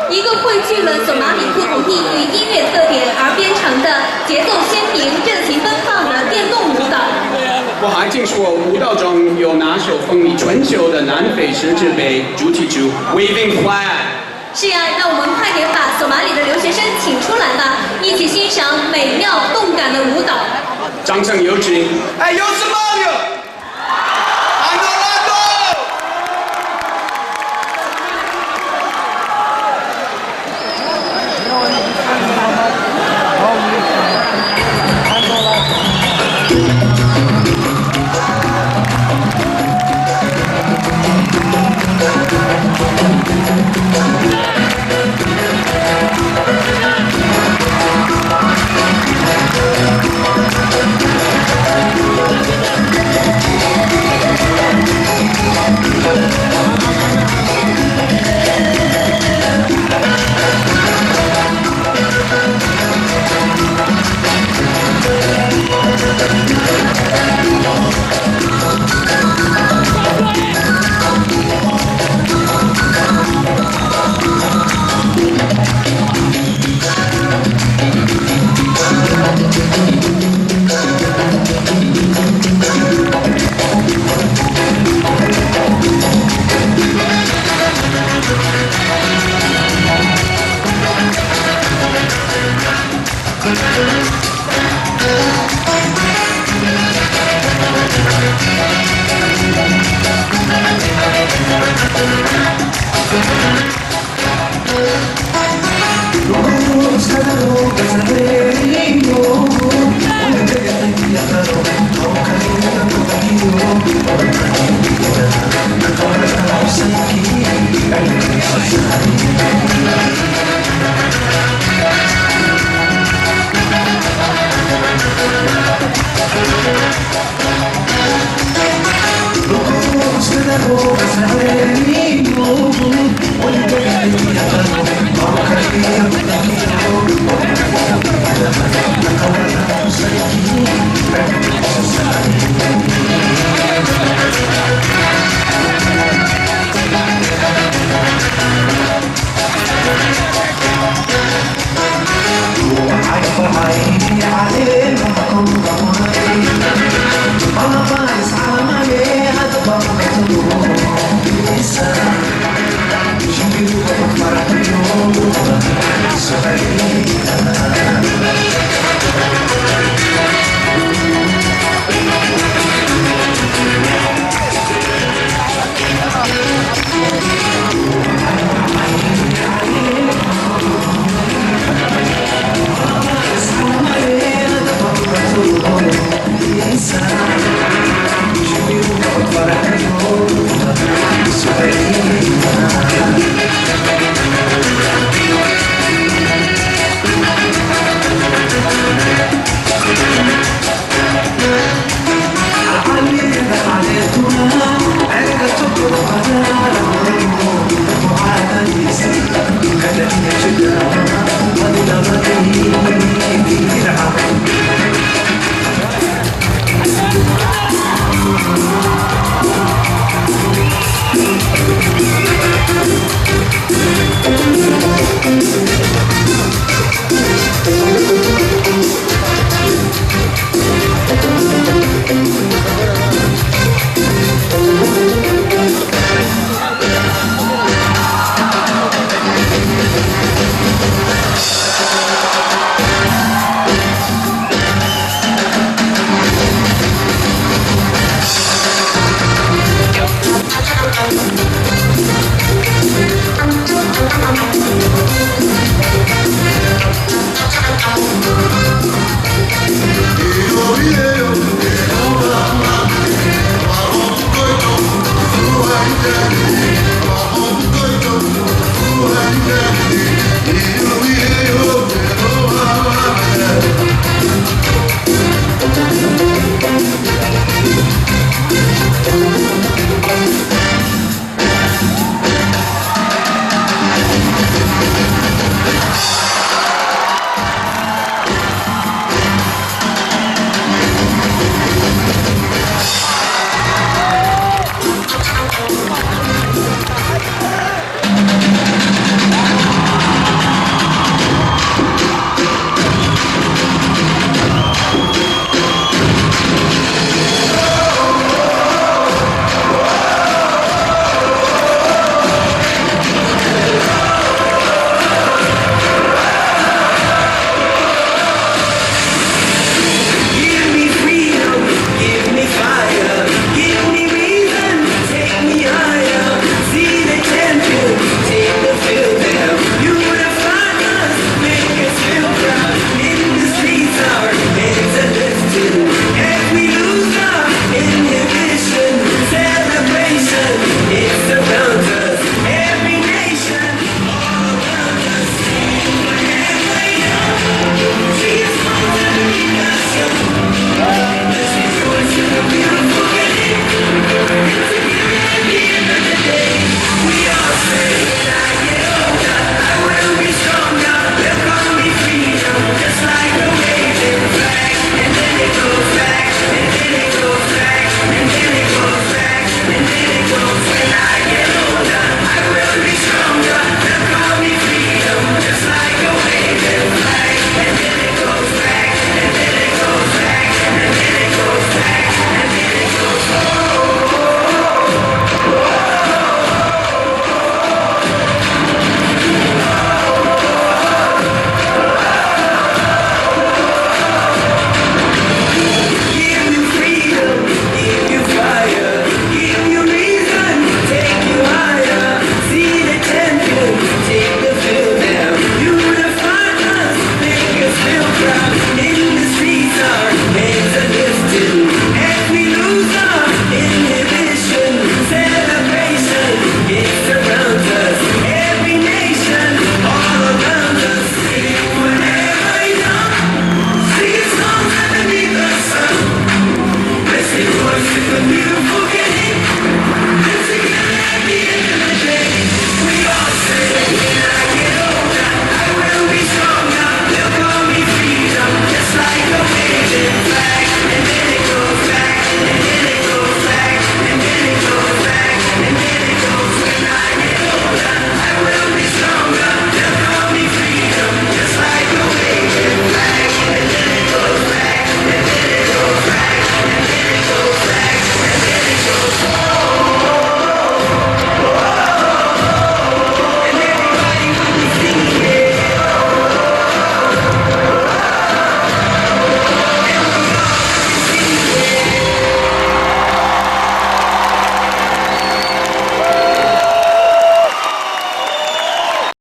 一个汇聚了索马里不同地域音乐特点而编成的节奏鲜明、阵型奔放的电动舞蹈。我还听说舞蹈中有那首风靡全球的南非世界杯主题曲《Waving Flag》。是呀，那我们快点把索马里的留学生请出来吧，一起欣赏美妙动感的舞蹈。掌声有请！哎，有什么有？ Thank you.